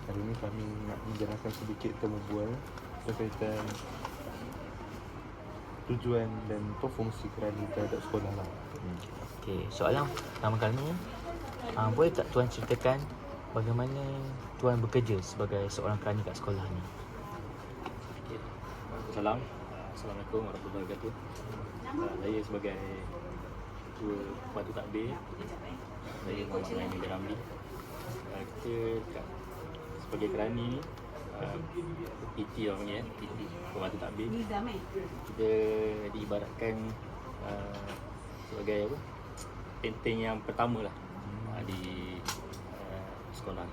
Hari ini kami nak menjelaskan sedikit temu bual berkaitan tujuan dan fungsi kerani terhadap sekolah lah. Okey, soalan pertama kali boleh tak Tuan ceritakan bagaimana Tuan bekerja sebagai seorang kerani kat sekolah ni? Okay. Assalamualaikum warahmatullahi wabarakatuh. Saya sebagai Ketua Pembantu Takbir, saya Muhammad Naimi bin Ramli. Kita sebagai kerani ni, PT orang panggil, PT Pembantu Takbir. Kita diibaratkan sebagai apa? Penting yang pertama lah di sekolah.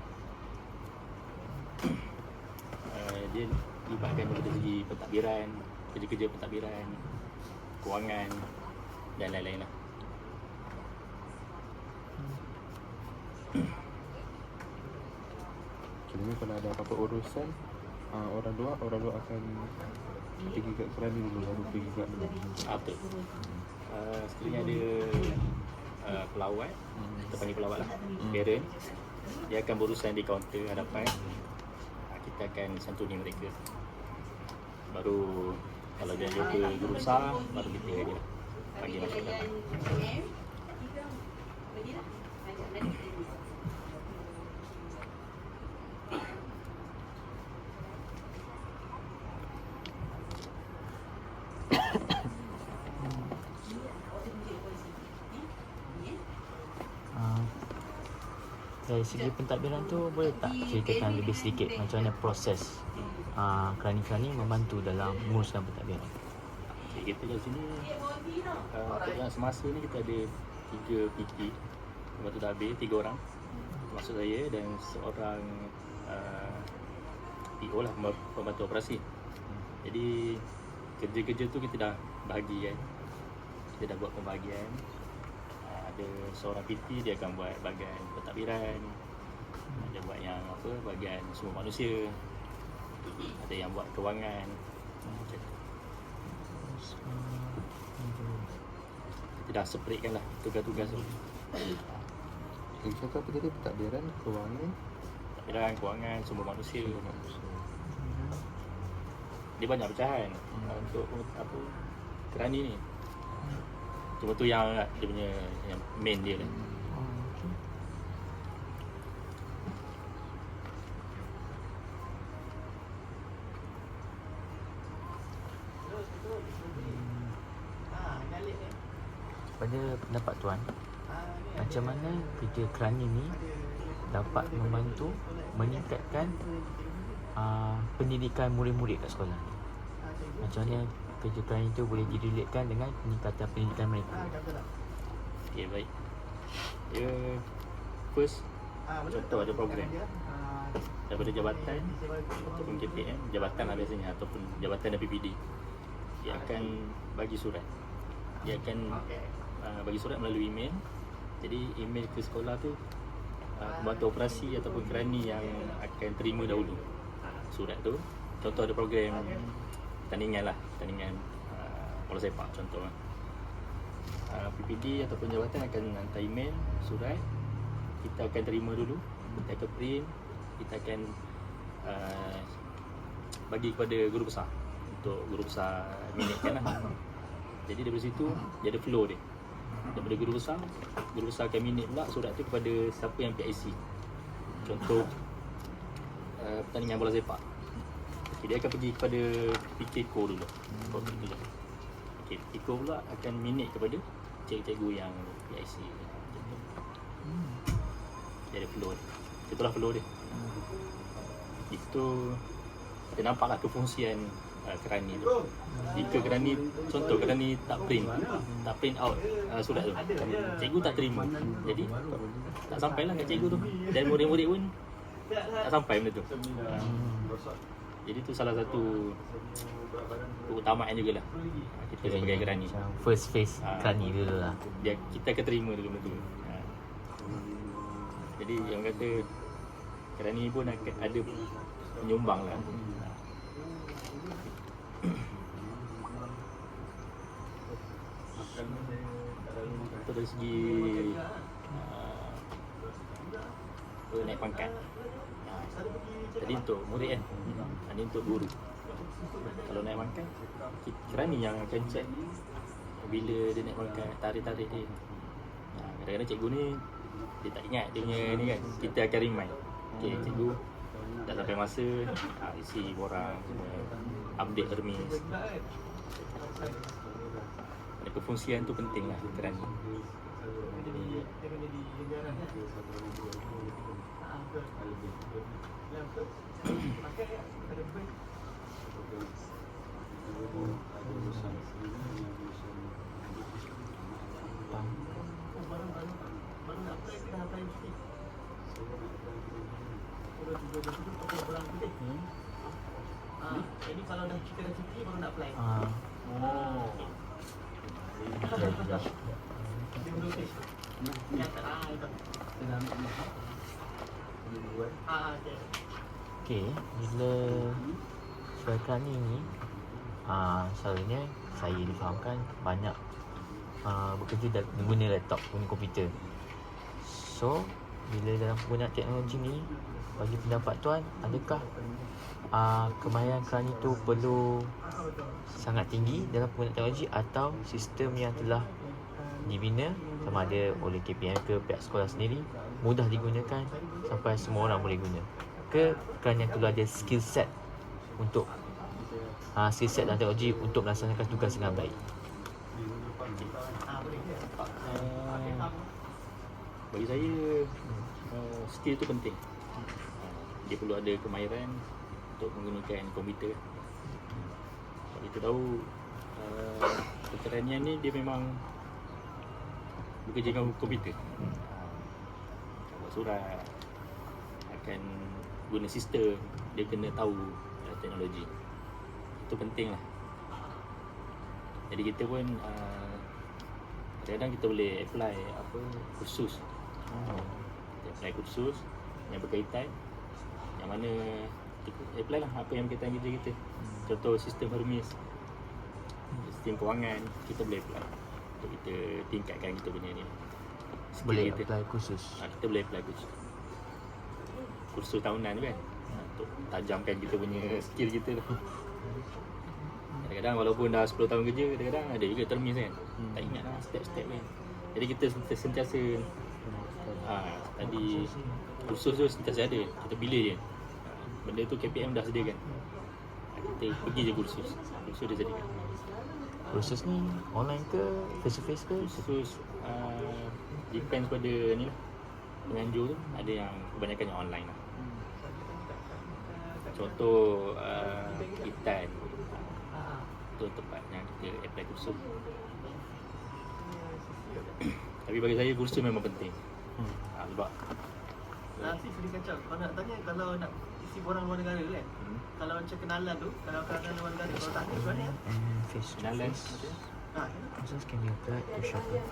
Dia diibaratkan dari segi pentadbiran, kerja-kerja pentadbiran, kewangan dan lain-lain lah. Jadi kalau ada apa-apa urusan, orang luar akan pergi kat kerani dulu, baru pergi kat Betul. Sekiranya ada pelawat, kita panggil pelawat lah, parent, dia akan berurusan di kaunter hadapan. Kita akan santuni mereka. Baru kalau dia jumpa guru besar, baru kita dia panggil masuk dalam. Dari segi pentadbiran tu boleh tak ceritakan lebih sedikit macam mana proses kerani-kerani membantu dalam menguruskan pentadbiran? Okay, kita kat sini dalam semasa ni kita ada 3 PT Pembantu Takbir, 3 orang, termasuk saya dan seorang PO lah, pembantu operasi. Jadi kerja-kerja tu kita dah bahagi kan, kita dah buat pembahagian. Ada seorang PT, dia akan buat bahagian pentadbiran, ada buat yang apa, bahagian sumber manusia, ada yang buat kewangan. Kita dah separate lah tugas-tugas tu. Cakap apa tadi? Pentadbiran, kewangan, Pentadbiran, kewangan, sumber manusia. Dia banyak pecahan untuk apa, kerani ni. Cuma tu yang dia punya yang main dia lah. Pada pendapat Tuan, macam mana kerja kerani ni dapat membantu meningkatkan pendidikan murid-murid kat sekolah ni? Macam mana kerja kerani tu boleh direlatekan dengan peningkatan pendidikan mereka? Okay, baik. Dia first, contoh ada program daripada jabatan ataupun KPM, jabatan lah biasanya, ataupun jabatan dan PPD. Dia akan bagi surat. Dia akan bagi surat melalui email. Jadi email ke sekolah tu, pembantu operasi ataupun kerani yang akan terima dahulu surat tu. Contoh ada program tandingan bola sepak contoh. PPD ataupun jabatan akan hantar email, surat, kita akan terima dulu, kita akan print, kita akan bagi kepada guru besar untuk guru besar minitkan lah. Jadi dari situ dia ada flow dia. Daripada guru besar akan minit pula surat tu kepada siapa yang PIC. Contoh pertandingan bola sepak. Okay, dia akan pergi kepada PKCO dulu. Okay, PKCO pula akan minit kepada cikgu-cikgu yang PIC. Dia ada flow dia. Itulah flow dia. Itu kita nampaklah kefungsian kerani tu. Jika kerani, contoh kerani tak print out surat tu, cikgu tak terima, jadi tak sampailah kat cikgu tu, dan murid-murid pun tak sampai benda tu. Jadi tu salah satu keutamaan jugalah kita sebagai kerani. First phase kerani dulu lah. Kita akan terima dulu benda tu. Jadi yang kata kerani pun akan ada penyumbang lah. Itu dari segi naik pangkat. Tadi untuk murid kan, ini untuk guru. Kalau naik pangkat, kerani yang akan check bila dia naik pangkat, tarikh-tarikh dia. Kadang-kadang cikgu ni dia tak ingat dia punya ni kan, kita akan remind. Okay, cikgu dah sampai masa isi borang semua, update Hermes. Ada kefungsian tu penting lah kerana Ini kalau dah kita dah cuti baru nak apply. oh. Dia belum finish. Yang tak itu. Okey. Okey, bila sekarang ni selalunya saya difahamkan banyak bekerja guna laptop, guna komputer. So, bila dalam penggunaan teknologi ni, bagi pendapat tuan, adakah kemahiran kerana itu perlu sangat tinggi dalam penggunaan teknologi atau sistem yang telah dibina sama ada oleh KPM ke pihak sekolah sendiri mudah digunakan sampai semua orang boleh guna, ke kerana perlu ada skill set untuk skill set dan teknologi untuk melaksanakan tugas dengan baik? Bagi saya skill tu penting. Dia perlu ada kemahiran untuk menggunakan komputer. Sebab kita tahu perceraian ni dia memang bekerja dengan komputer. Buat surat, akan guna sistem, dia kena tahu teknologi. Itu penting lah. Jadi kita pun kadang-kadang kita boleh apply kursus. Kita apply kursus yang berkaitan, yang mana kita apply lah apa yang berkaitan kerja kita. Contoh sistem Hermes, sistem kewangan, kita boleh apply untuk kita tingkatkan kita punya ni skill Boleh kita. apply khusus. Kita boleh apply kursus tahunan tu kan, untuk tajamkan kita punya skill kita tu. Kadang-kadang walaupun dah 10 tahun kerja, kadang-kadang ada juga termis kan, tak ingat lah step-step kan. Jadi kita sentiasa tadi kursus tu sentiasa ada, kita pilih je. Benda tu KPM dah sediakan, kita pergi je kursus dia sediakan. Kursus ni online ke face to face ke? Kursus depends pada ni lah, penganjur tu ada yang kebanyakan yang online lah. Contoh Itan, tu tempat yang kita apply kursus. Tapi bagi saya kursus memang penting. Sebab Nasi sedih kacau. Kalau nak tanya, kalau nak isi borang luar negara kan, kalau macam kenalan tu, kalau kenalan luar negara, kalau tak ada macam mana? And face to kenalan face. macam Courses can be applied to shopper.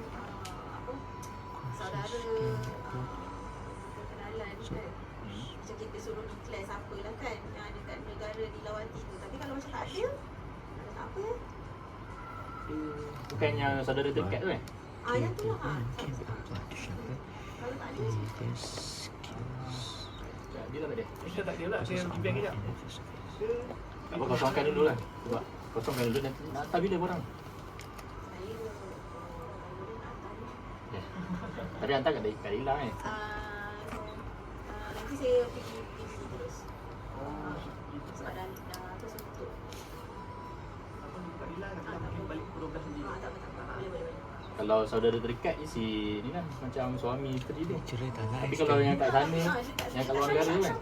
Saudara kenalan kan. Macam kita suruh declare siapa lah kan yang ada kat negara dilawati tu. Tapi kalau macam tak ada, tak apa ya. bukan yang saudara dekat tu kan? Yang tu lah. Can be applied to shopper. Kalau tak ada, Details, skills. Dia tak ada. Kita tak ada lah, saya pergi bank kejap. And face to face. Apa kosongkan dulu lah. Sebab kosongkan dulu nanti nak hantar bila borang? saya nak hantar. Tadi hantar kat hilang kan? Nanti saya pergi terus. Sebab dah terus untuk. Apa ni buka hilang, nak balik pukul 12 sendiri. Tak apa. Boleh. Kalau saudara terdekat isi ni lah, macam suami isteri dia. Cerai tak nak. Tapi kalau yang kat sana, yang kat luar negara tu kan?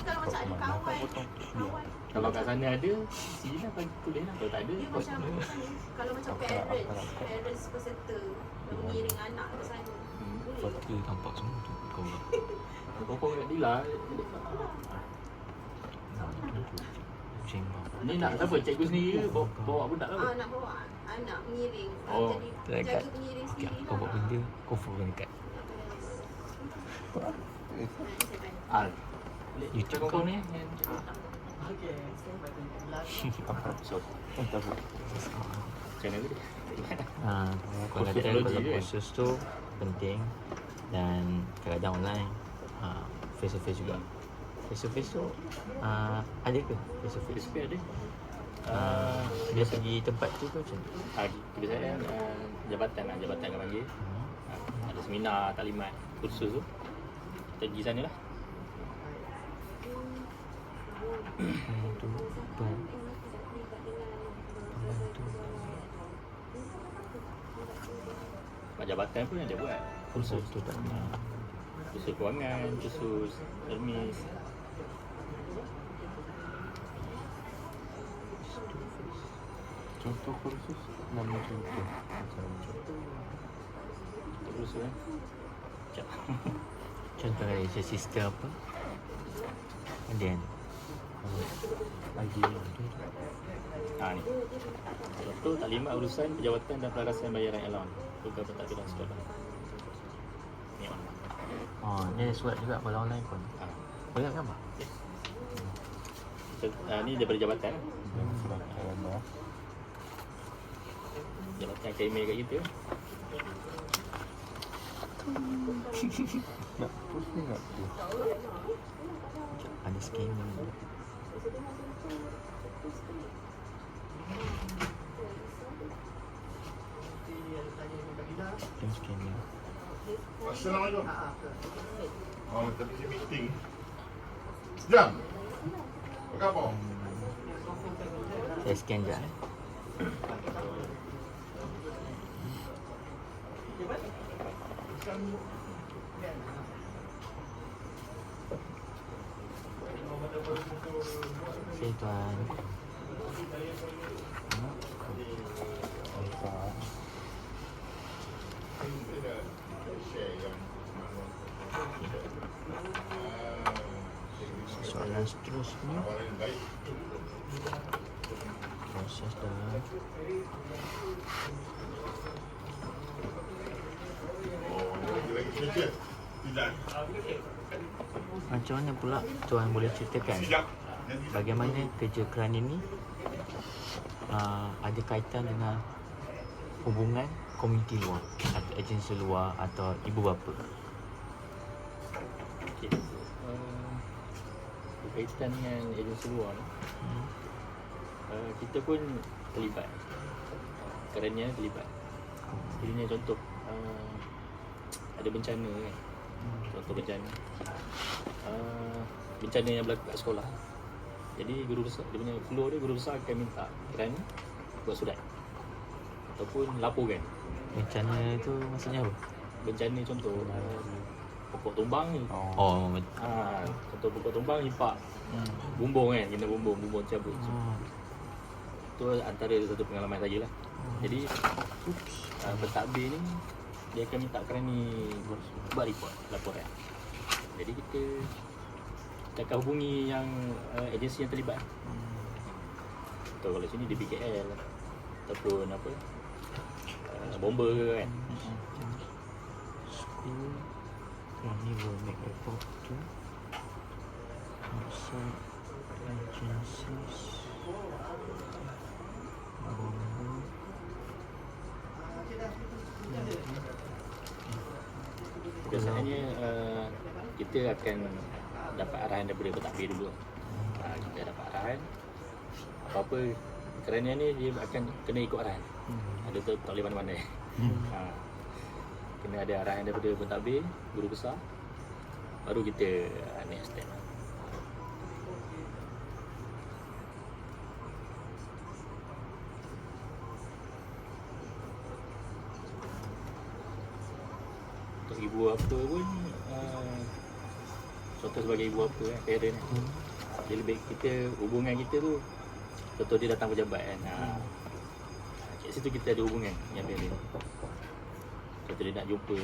Kalau macam ada kawan, Kalau kat sana ada, isi lah bagi tulis lah. Kalau tak ada, dia macam ni. Kalau macam parents peserta mengiring anak ke sana. Boleh. Fakta tampak semua tu kau lah. pokok kat Dila. Sembang. Ni nak siapa? Cikgu sendiri ke? Bawa budak lah. Nak bawa anak mengiring. Oh, Jadi dekat. jaga pengiring Okay, sendiri kau buat benda, kau follow dekat YouTube kau kau. ni. Okey, saya baca hilang. So, macam mana dia? Kau Kursus kata teknologi kalau je kan? kursus tu penting Dan kadang-kadang online, face to face juga. Face to face tu ada ke face to face? PSP ada. Dia pergi tempat tu ke macam tu? Kebiasaan jabatan akan panggil. Ada seminar, taklimat, kursus tu. Kita pergi sana lah. Pembantu Jabatan pun yang dia buat. Kursus tu tak nak. kursus kewangan, kursus hermes. Contoh kursus, nama contoh. Macam Kursus kan. Sekejap. Contoh Malaysia sistem apa? Ada kan? lagi Ni. Contoh taklimat urusan penjawatan dan pelarasan bayaran allowance. Program pentadbiran sekolah. Ni on. Ni ada surat juga pada online pun. Boleh gambar? Ni daripada jabatan. yang surat gambar. Jabatan akan email kat kita. Nak post ni nak tu. Ada scanner. Tem scanner. Assalamualaikum. Oh, tapi si meeting. Jam. Apa khabar? Saya scan je. Okey tuan. Nampak. Soalan seterusnya. Proses dah. Tidak. Macam mana pula tuan boleh ceritakan bagaimana kerja kerani ni ada kaitan dengan hubungan komuniti luar atau agensi luar atau ibu bapa? Okey. Berkaitan dengan agensi luar ni. Kita pun terlibat. Kerana terlibat. Jadinya contoh ada bencana kan. Contoh bencana. Bencana yang berlaku kat sekolah. Jadi guru besar, dia punya flow dia, guru besar akan minta kerana buat surat ataupun laporkan. Bencana tu maksudnya apa? Bencana contoh pokok tumbang ni. Oh, Contoh pokok tumbang impak bumbung kan, kena bumbung cabut. Tu antara satu pengalaman saya lah. Jadi pentadbir ni dia akan minta kerani buat report, laporan. Jadi kita akan hubungi yang agensi yang terlibat. Atau kalau sini di BKL ataupun apa bomber ke kan. School Kami will make report to outside agencies. Biasanya kita akan dapat arahan daripada pentadbir dulu. Kita dapat arahan apa-apa kerana ni dia akan kena ikut arahan. Ada tu tak boleh mana-mana. Kena ada arahan daripada pentadbir, guru besar, baru kita next step. Untuk ibu bapa pun contoh sebagai ibu bapa kan, parent kan. Dia lebih kita, hubungan kita tu contoh dia datang pejabat kan. Kat situ kita ada hubungan yang parent. Contoh dia nak jumpa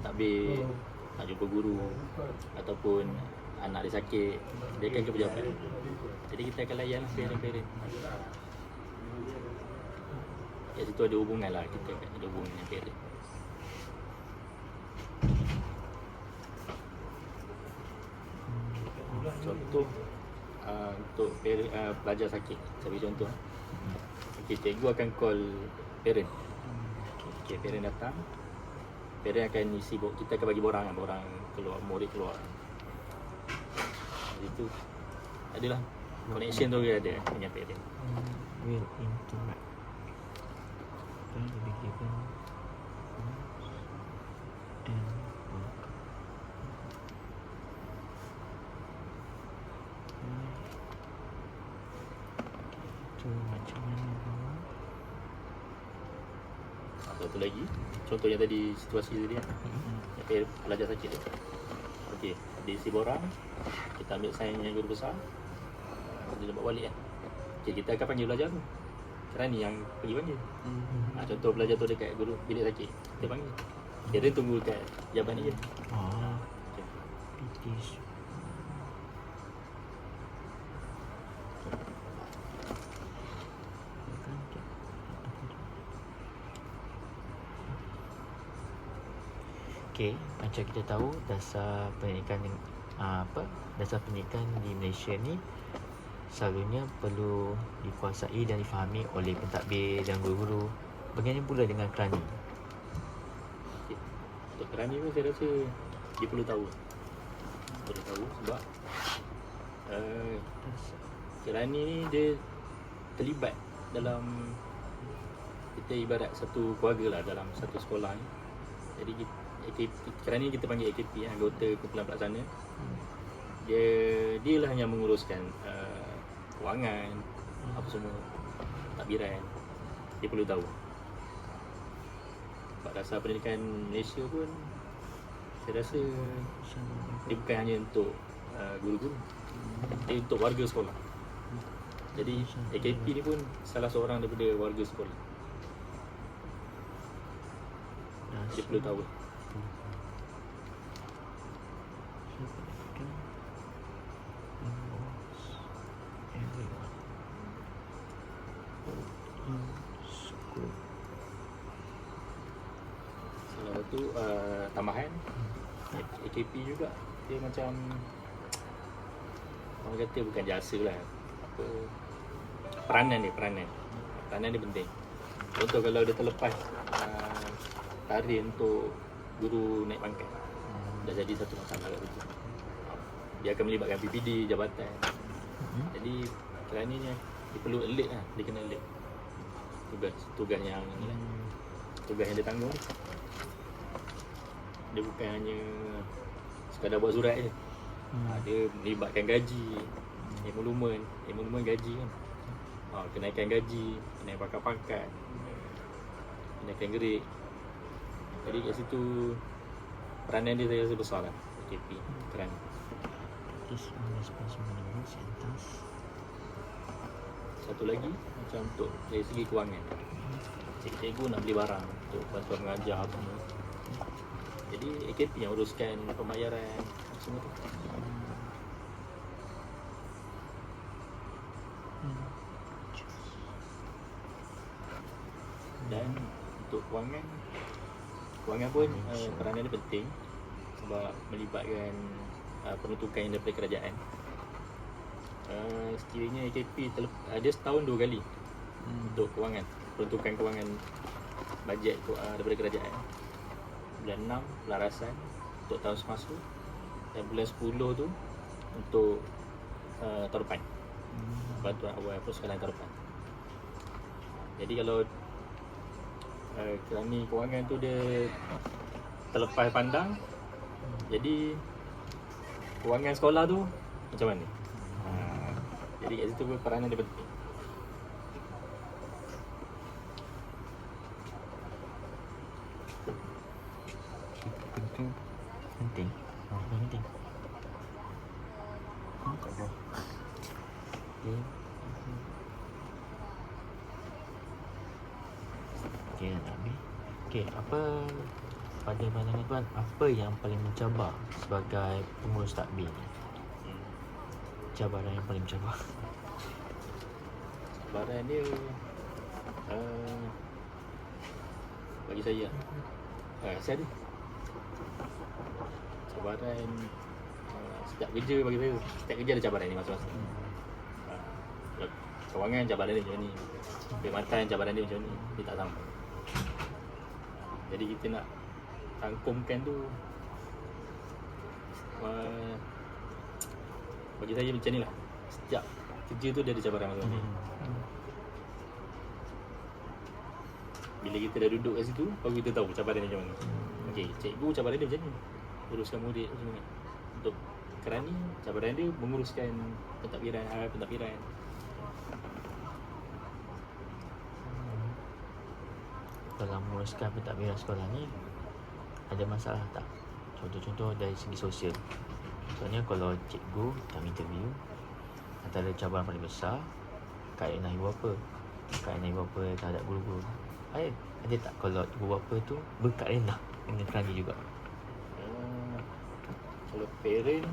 takbir, nak jumpa guru ataupun anak dia sakit, dia akan ke pejabat. Jadi kita akan layan lah parent-parent. Kat situ ada hubungan lah, kita ada hubungan dengan parent. Contoh untuk pelajar sakit, saya bagi contoh. Okay, cikgu akan call parent. Okay, parent datang, parent akan isi, kita akan bagi borang keluar, murid keluar. Itu adalah connection tu dia ada dengan parent. Will interact. Then to be given and work. Itu macam mana bawah? Satu lagi, contoh yang tadi situasi tadi kan, yang pelajar sakit tu. Okey, dia isi borang, kita ambil sign yang guru besar, dia bawa balik kan. Okey, kita akan panggil pelajar tu. Kerana yang pergi panggil. Contoh pelajar tu dekat guru bilik sakit, kita panggil. Dia tunggu kat jaban ni je. Okay. PT. Okey, macam kita tahu dasar pendidikan dasar pendidikan di Malaysia ni selalunya perlu dikuasai dan difahami oleh pentadbir dan guru-guru. Bagaimana pula dengan kerani? Okay. Untuk kerani pun saya rasa dia perlu tahu sebab kerani ni dia terlibat dalam, kita ibarat satu keluarga lah dalam satu sekolah ni. Jadi kerana kita panggil AKP, anggota kumpulan pelaksana. Dia lah yang menguruskan kewangan, apa semua, takbiran. Dia perlu tahu. Sebab dasar pendidikan Malaysia pun saya rasa dia bukan hanya untuk guru-guru, dia untuk warga sekolah. Jadi AKP ni pun salah seorang daripada warga sekolah. Dia perlu tahu. Salah satu tambahan AKP juga, dia macam orang kata bukan jasa lah, apa, peranan dia penting. Contoh kalau dia terlepas tarikh untuk guru naik pangkat, dah jadi satu masalah kat situ. Dia akan melibatkan PPD, jabatan. Jadi kerana ni dia perlu alert lah, dia kena alert. Tugas yang dia tanggung. Dia bukan hanya sekadar buat surat je. Dia melibatkan gaji, emolumen gaji kan. Kenaikan gaji, kenaikan pangkat, kenaikan grade. Jadi kat situ peranan dia saya rasa besar lah, AKP kerana. Satu lagi macam untuk dari segi kewangan, cikgu nak beli barang untuk bantuan mengajar apa semua. Jadi AKP yang uruskan pembayaran semua tu. Dan untuk kewangan pun peranan dia penting sebab melibatkan peruntukan yang daripada kerajaan. Sekiranya AKP ada setahun 2 kali untuk kewangan, peruntukan kewangan bajet daripada kerajaan. Bulan 6 pelarasan untuk tahun semasa, dan bulan 10 tu untuk tahun depan, bantuan awal persekolahan tahun depan. Jadi kalau kerana kewangan tu dia terlepas pandang, jadi kewangan sekolah tu macam mana? Jadi kat situ peranan dia penting. Penting. Penting. Kat bawah. Okey, nak habis. Okey, apa pada pandangan tuan, apa yang paling mencabar sebagai pengurus takbir ni? Cabaran yang paling mencabar. Cabaran dia bagi saya ada cabaran setiap kerja. Bagi saya setiap kerja ada cabaran ni masing-masing. Kewangan cabaran dia macam ni, perkhidmatan cabaran dia macam ni, dia tak sama. Jadi kita nak rangkumkan tu, bagi saya macam ni lah. Setiap kerja tu dia ada cabaran masing-masing. Bila kita dah duduk kat situ, baru kita tahu cabaran dia macam mana. Okey, cikgu cabaran dia macam ni, uruskan murid macam ni. Untuk kerani, cabaran dia menguruskan pentadbiran. Dalam menguruskan pentadbiran sekolah ni ada masalah tak? Contoh-contoh dari segi sosial. Contohnya kalau cikgu dalam interview, antara cabaran paling besar kait nak ibu bapa. Kait nak ibu bapa terhadap guru-guru. Ada tak kalau ibu bapa tu berkat rendah dengan kerani juga? Kalau parent,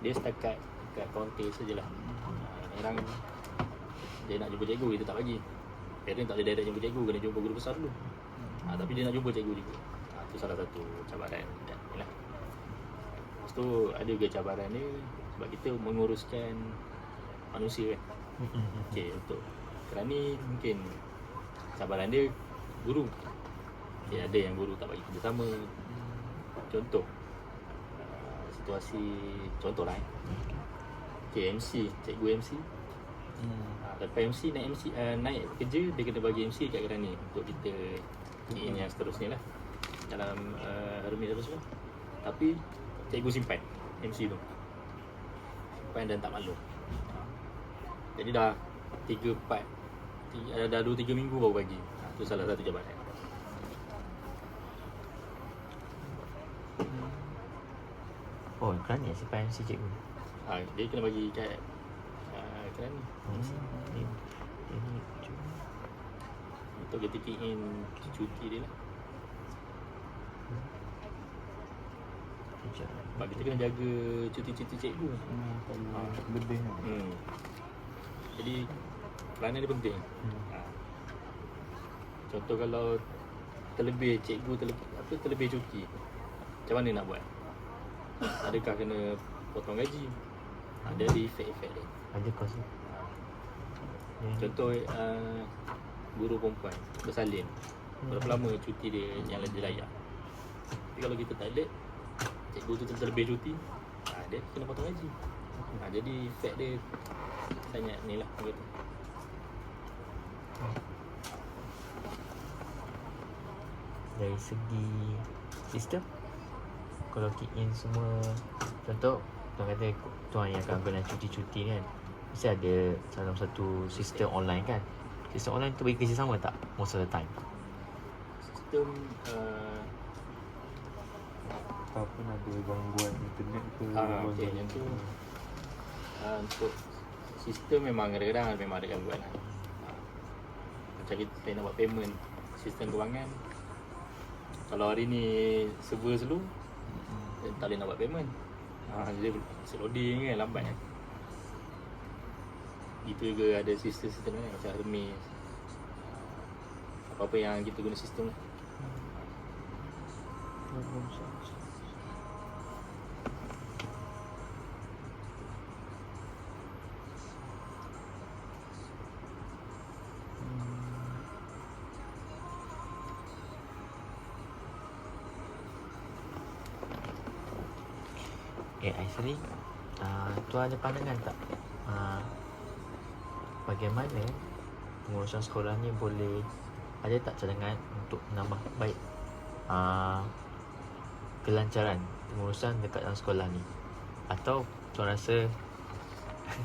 dia setakat kat kaunter sajalah. Orang dia nak jumpa cikgu, kita tak bagi. Parent tak boleh direct jumpa cikgu, kena jumpa guru besar dulu. Tapi dia nak jumpa cikgu juga. Itu salah satu cabaran. Yalah. Lepas tu ada juga cabaran dia sebab kita menguruskan manusia kan. Okey, untuk kerani mungkin cabaran dia guru. Okay, ada yang guru tak bagi kerjasama. Contoh situasi contohlah okay, MC, cikgu MC. Lepas MC naik kerja, dia kena bagi MC kat kerani untuk kita in yang seterusnya lah dalam remit apa semua. Tapi cikgu simpan MC tu, simpan dan tak maklum. Jadi dah 2-3 minggu baru bagi. Itu salah satu jabatan. Oh, kerana simpan MC cikgu. Dia kena bagi kat kerani Ini untuk kita key in cuti dia lah. Sebab kita kena jaga cuti-cuti cikgu. Lebih Jadi peranan dia penting. Contoh kalau terlebih cikgu terlebih cuti, macam mana nak buat? Adakah kena potong gaji? Ada efek-efek dia. ada kos. Contoh guru perempuan bersalin, berapa lama cuti dia yang lebih layak. Tapi kalau kita tak ada, cikgu tu terlebih cuti, dia kena potong gaji. Jadi efek dia sangat ni lah kata. Dari segi sistem, kalau kick in semua, contoh tuan kata tuan yang akan guna cuti-cuti ni kan, mesti ada dalam satu sistem online kan. Sistem online tu bagi kerjasama tak most of the time? Sistem ataupun ada gangguan internet ke, okay, yang tu untuk sistem memang kadang-kadang memang ada gangguan lah. Macam kita nak buat payment sistem kewangan, kalau hari ni server slow, tak boleh nak buat payment. Jadi loading kan, lambat kan. Itu juga ada sistem-sistem kan, macam remis, apa-apa yang kita guna sistem lah. Actually, tuan ada pandangan tak bagaimana pengurusan sekolah ni boleh, ada tak cadangan untuk menambah baik kelancaran pengurusan dekat dalam sekolah ni, atau tuan rasa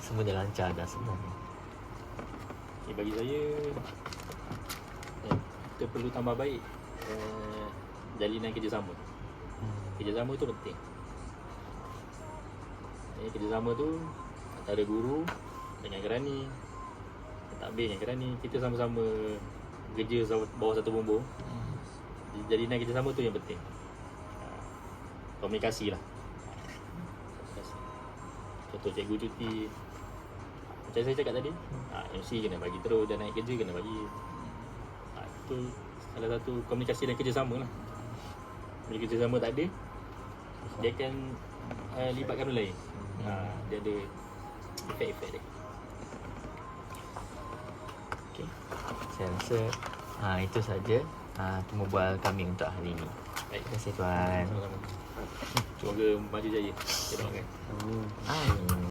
semua dah lancar dah sebenarnya? Bagi saya kita perlu tambah baik jalinan kerjasama. Kerjasama tu penting. Kerjasama tu antara guru dengan kerani, pentadbir dengan kerani, kita sama-sama kerja bawah satu bumbung. Jalinan kerjasama tu yang penting. Komunikasi lah. Contoh cikgu cuti, macam saya cakap tadi, MC kena bagi terus, dan naik kerja kena bagi. Itu salah satu komunikasi dan kerjasama lah. Bila kerjasama tak ada, dia akan libatkan orang lain. Dia ada efek-efek dia. Okay. Saya rasa itu saja temu bual kami untuk hari ini. Baik. Terima kasih tuan. Sama-sama. Semoga maju jaya. Kita doakan. Amin. Amin.